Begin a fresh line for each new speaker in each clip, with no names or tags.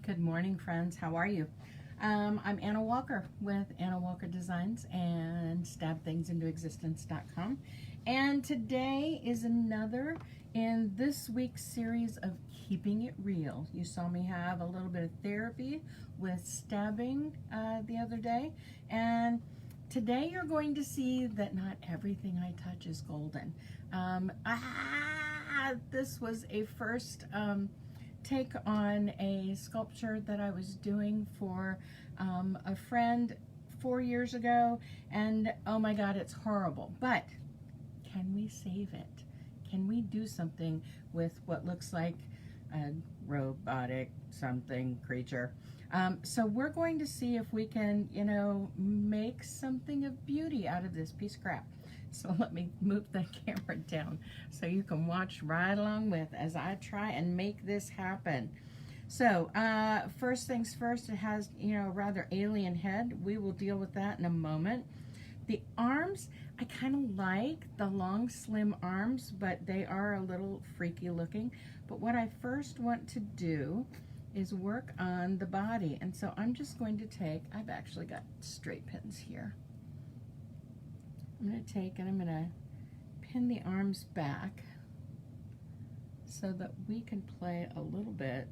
Good morning, friends. How are you? I'm Anna Walker with Anna Walker Designs and stabthingsintoexistence.com. And today is another in this week's series of Keeping It Real. You saw me have a little bit of therapy with stabbing the other day. And today you're going to see that not everything I touch is golden. This was a first take on a sculpture that I was doing for a friend 4 years ago, and oh my god, it's horrible. But can we save it? Can we do something with what looks like a robotic something creature? So we're going to see if we can, make something of beauty out of this piece of crap. So let me move the camera down so you can watch right along with as I try and make this happen. So first things first, it has, a rather alien head. We will deal with that in a moment. The arms, I kind of like the long, slim arms, but they are a little freaky looking. But what I first want to do is work on the body. And so I'm just going to take, I've actually got straight pins here. I'm going to take and I'm going to pin the arms back so that we can play a little bit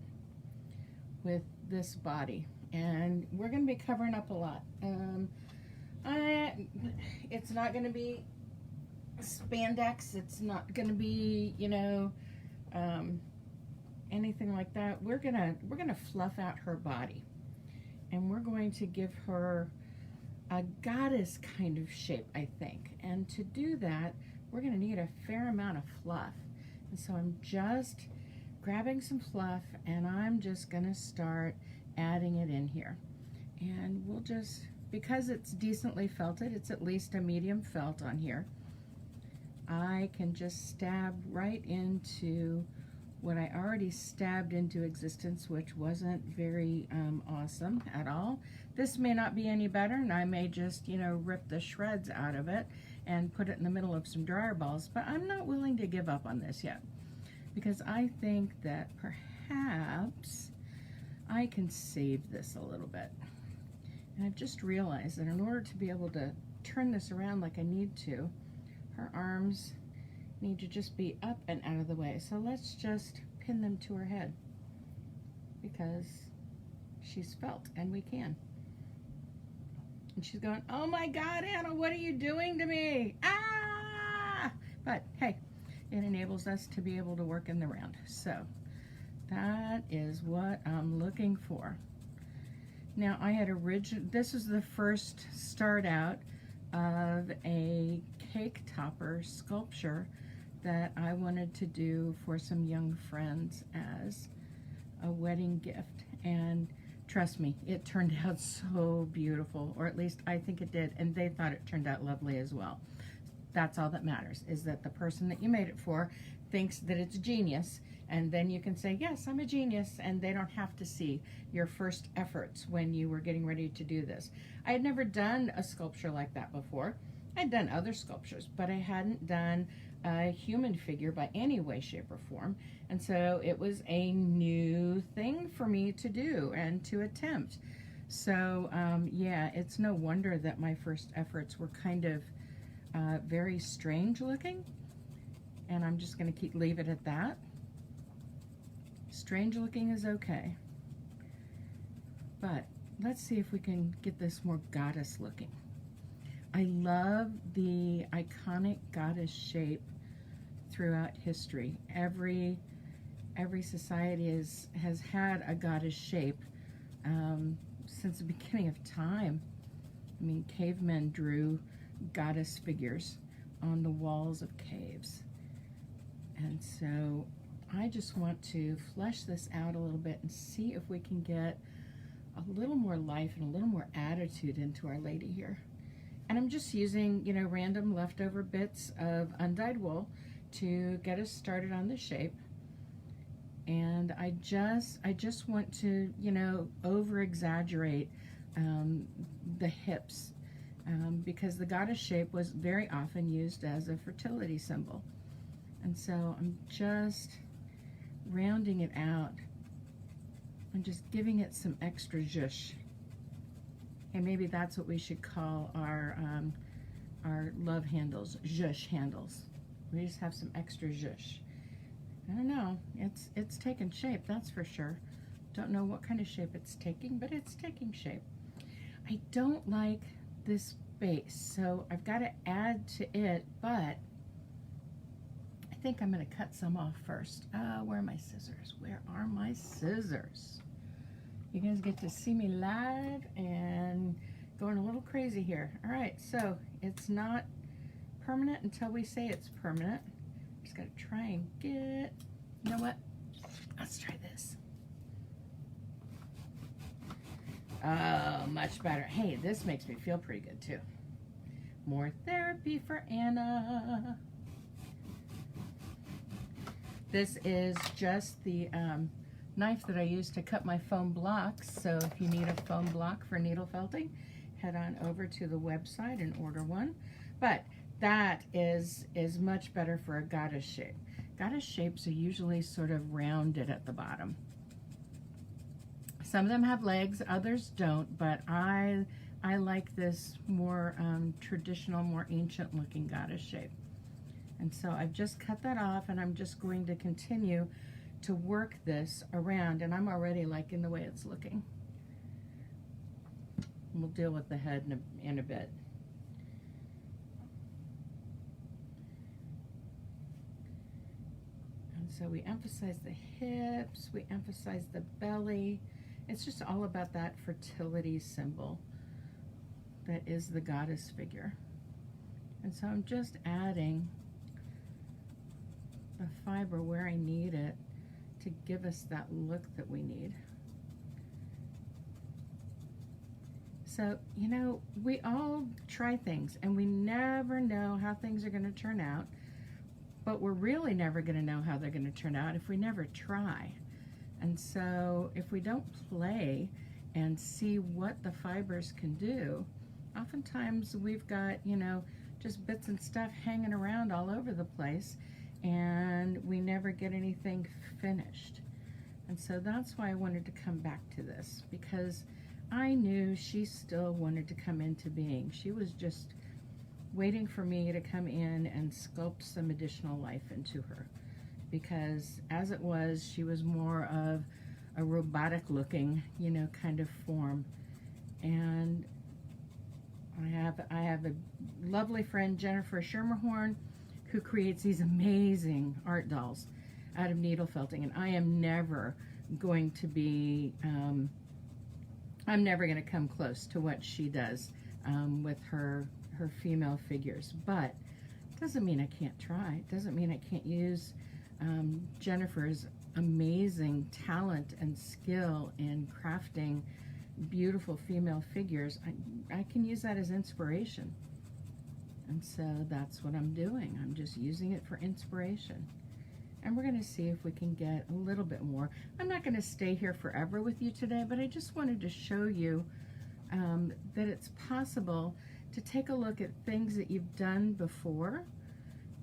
with this body. And we're going to be covering up a lot. It's not going to be spandex. It's not going to be, anything like that. We're gonna fluff out her body, and we're going to give her a goddess kind of shape, I think. And to do that, we're going to need a fair amount of fluff. And so I'm just grabbing some fluff, and I'm just going to start adding it in here. And we'll just, because it's decently felted, it's at least a medium felt on here, I can just stab right into what I already stabbed into existence, which wasn't very awesome at all. This may not be any better, and I may just, rip the shreds out of it and put it in the middle of some dryer balls, but I'm not willing to give up on this yet, because I think that perhaps I can save this a little bit. And I've just realized that in order to be able to turn this around like I need to, her arms need to just be up and out of the way. So let's just pin them to her head, because she's felt and we can. And she's going, oh my god, Anna, what are you doing to me? Ah! But hey, it enables us to be able to work in the round. So that is what I'm looking for. Now I had this is the first start out of a cake topper sculpture that I wanted to do for some young friends as a wedding gift. And trust me, it turned out so beautiful, or at least I think it did, and they thought it turned out lovely as well. That's all that matters, is that the person that you made it for thinks that it's genius, and then you can say, yes, I'm a genius, and they don't have to see your first efforts when you were getting ready to do this. I had never done a sculpture like that before. I'd done other sculptures, but I hadn't done a human figure by any way, shape, or form. And so it was a new thing for me to do and to attempt. So yeah, it's no wonder that my first efforts were kind of very strange looking. And I'm just going to leave it at that. Strange looking is okay. But let's see if we can get this more goddess looking. I love the iconic goddess shape throughout history. Every society has had a goddess shape since the beginning of time. I mean, cavemen drew goddess figures on the walls of caves. And so I just want to flesh this out a little bit and see if we can get a little more life and a little more attitude into Our Lady here. And I'm just using, random leftover bits of undyed wool to get us started on the shape. And I just want to, over exaggerate the hips, because the goddess shape was very often used as a fertility symbol. And so I'm just rounding it out and just giving it some extra zhuzh. And maybe that's what we should call our love handles, zhuzh handles. We just have some extra zhuzh. I don't know, it's taking shape, that's for sure. Don't know what kind of shape it's taking, but it's taking shape. I don't like this base, so I've got to add to it, but I think I'm going to cut some off first. Where are my scissors? Where are my scissors? You guys get to see me live and going a little crazy here. All right, so it's not permanent until we say it's permanent. Just got to try and get, you know what? Let's try this. Oh, much better. Hey, this makes me feel pretty good too. More therapy for Anna. This is just the knife that I use to cut my foam blocks. So if you need a foam block for needle felting, head on over to the website and order one. But that is much better for a goddess shape. Goddess shapes are usually sort of rounded at the bottom. Some of them have legs, others don't, but I like this more traditional, more ancient looking goddess shape. And so I've just cut that off, and I'm just going to continue to work this around, and I'm already liking the way it's looking. We'll deal with the head in a bit. And so we emphasize the hips, we emphasize the belly. It's just all about that fertility symbol that is the goddess figure. And so I'm just adding the fiber where I need it to give us that look that we need. So, you know, we all try things and we never know how things are going to turn out, but we're really never going to know how they're going to turn out if we never try. And so if we don't play and see what the fibers can do, oftentimes we've got, you know, just bits and stuff hanging around all over the place, and we never get anything finished. And so that's why I wanted to come back to this, because I knew she still wanted to come into being. She was just waiting for me to come in and sculpt some additional life into her, because as it was, she was more of a robotic looking, you know, kind of form. And I have a lovely friend, Jennifer Schermerhorn, who creates these amazing art dolls out of needle felting, and I am never going to be, I'm never going to come close to what she does with her female figures. But it doesn't mean I can't try. It doesn't mean I can't use Jennifer's amazing talent and skill in crafting beautiful female figures. I can use that as inspiration. And so that's what I'm doing. I'm just using it for inspiration. And we're going to see if we can get a little bit more. I'm not going to stay here forever with you today, but I just wanted to show you that it's possible to take a look at things that you've done before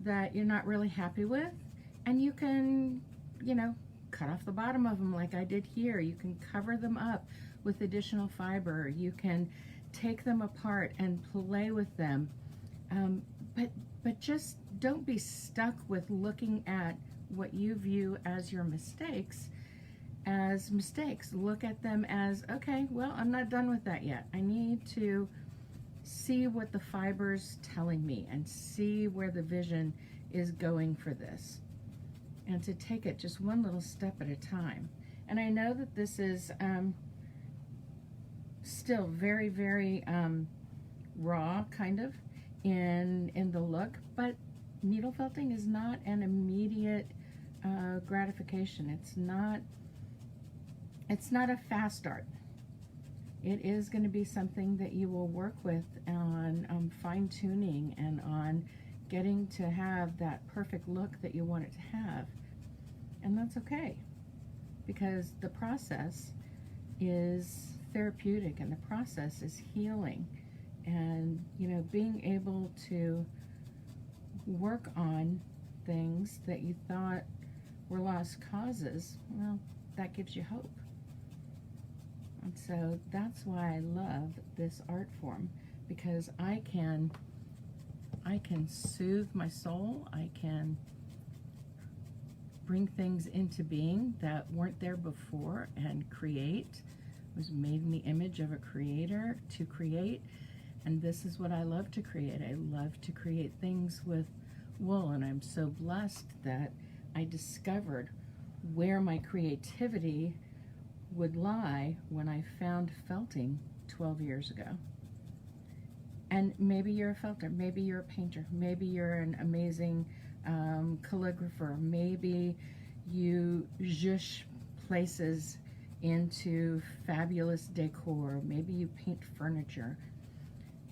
that you're not really happy with, and you can, you know, cut off the bottom of them like I did here. You can cover them up with additional fiber. You can take them apart and play with them. But just don't be stuck with looking at what you view as your mistakes as mistakes. Look at them as, okay, well, I'm not done with that yet. I need to see what the fiber's telling me and see where the vision is going for this, and to take it just one little step at a time. And I know that this is still very, very raw, kind of, in the look, but needle felting is not an immediate gratification. It's not a fast art. It is going to be something that you will work with on fine-tuning and on getting to have that perfect look that you want it to have. And that's okay, because the process is therapeutic and the process is healing. And, you know, being able to work on things that you thought were lost causes, well, that gives you hope. And so that's why I love this art form, because I can soothe my soul. I can bring things into being that weren't there before and create. I was made in the image of a creator to create, and this is what I love to create. I love to create things with wool, and I'm so blessed that I discovered where my creativity would lie when I found felting 12 years ago. And maybe you're a felter, maybe you're a painter, maybe you're an amazing calligrapher, maybe you zhuzh places into fabulous decor, maybe you paint furniture,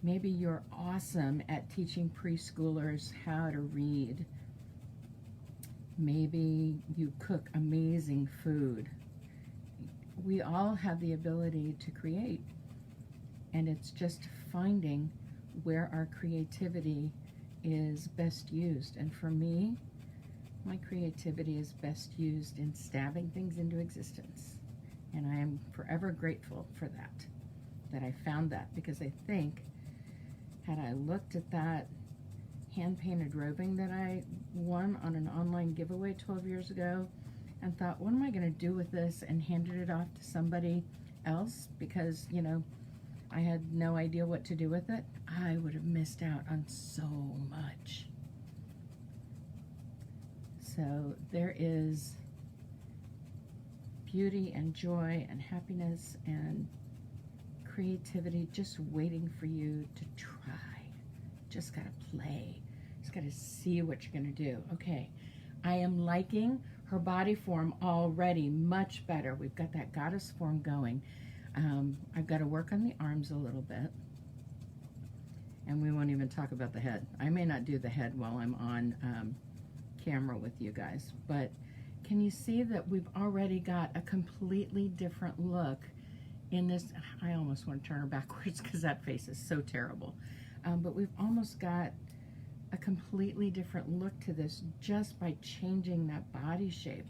maybe you're awesome at teaching preschoolers how to read, maybe you cook amazing food. We all have the ability to create, and it's just finding where our creativity is best used. And for me, my creativity is best used in stabbing things into existence. And I am forever grateful for that I found that, because I think had I looked at that hand-painted roving that I won on an online giveaway 12 years ago and thought, what am I going to do with this, and handed it off to somebody else because, you know, I had no idea what to do with it, I would have missed out on so much. So there is beauty and joy and happiness and creativity just waiting for you to try. Just gotta play. Just gotta see what you're gonna do. Okay, I am liking her body form already much better. We've got that goddess form going. I've got to work on the arms a little bit, and we won't even talk about the head. I may not do the head while I'm on camera with you guys, but can you see that we've already got a completely different look in this? I almost want to turn her backwards because that face is so terrible, but we've almost got a completely different look to this just by changing that body shape.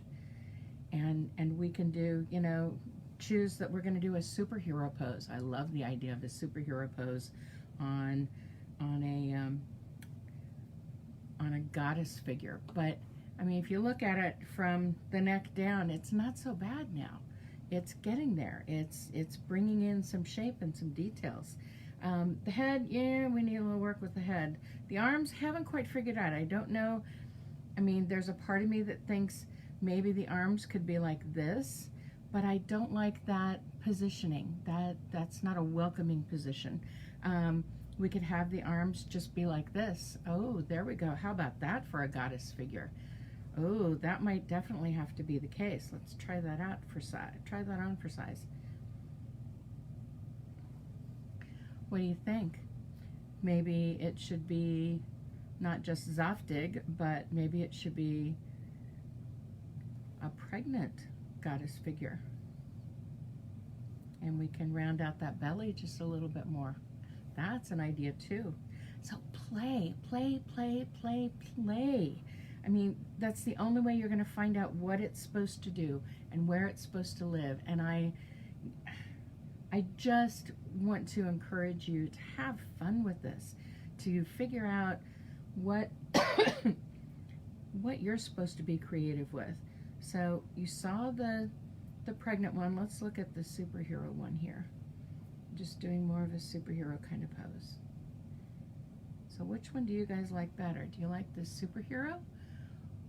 And we can do, you know, choose that we're going to do a superhero pose. I love the idea of a superhero pose on a goddess figure. But I mean, if you look at it from the neck down, it's not so bad now. It's getting there. It's bringing in some shape and some details. The head, yeah, we need a little work with the head. The arms, haven't quite figured out. I don't know. I mean, there's a part of me that thinks maybe the arms could be like this, but I don't like that positioning. That's not a welcoming position. We could have the arms just be like this. Oh, there we go. How about that for a goddess figure? Oh, that might definitely have to be the case. Let's try that out for size. Try that on for size. What do you think? Maybe it should be not just Zaftig, but maybe it should be a pregnant goddess figure. And we can round out that belly just a little bit more. That's an idea too. So play, play, play, play, play. I mean, that's the only way you're going to find out what it's supposed to do and where it's supposed to live. And I just want to encourage you to have fun with this, to figure out what what you're supposed to be creative with. So you saw the pregnant one. Let's look at the superhero one here. I'm just doing more of a superhero kind of pose. So which one do you guys like better? Do you like the superhero,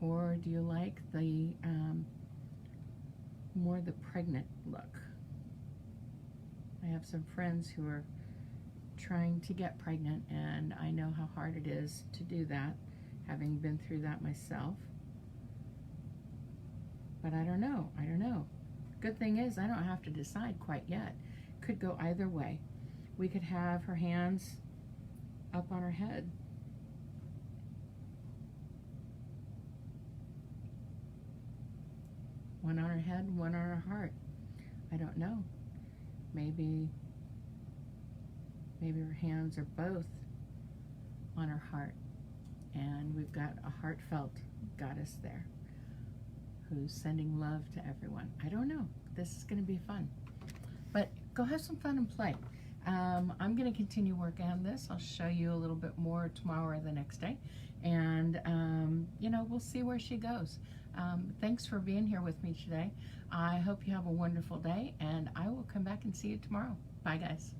or do you like the more the pregnant look? I have some friends who are trying to get pregnant, and I know how hard it is to do that, having been through that myself. But I don't know. Good thing is I don't have to decide quite yet. Could go either way. We could have her hands up on her head. One on her head, one on her heart. I don't know. Maybe her hands are both on her heart, and we've got a heartfelt goddess there who's sending love to everyone. I don't know. This is going to be fun. But go go have some fun and play. I'm going to continue working on this. I'll show you a little bit more tomorrow or the next day. And, you know, we'll see where she goes. Thanks for being here with me today. I hope you have a wonderful day, and I will come back and see you tomorrow. Bye, guys.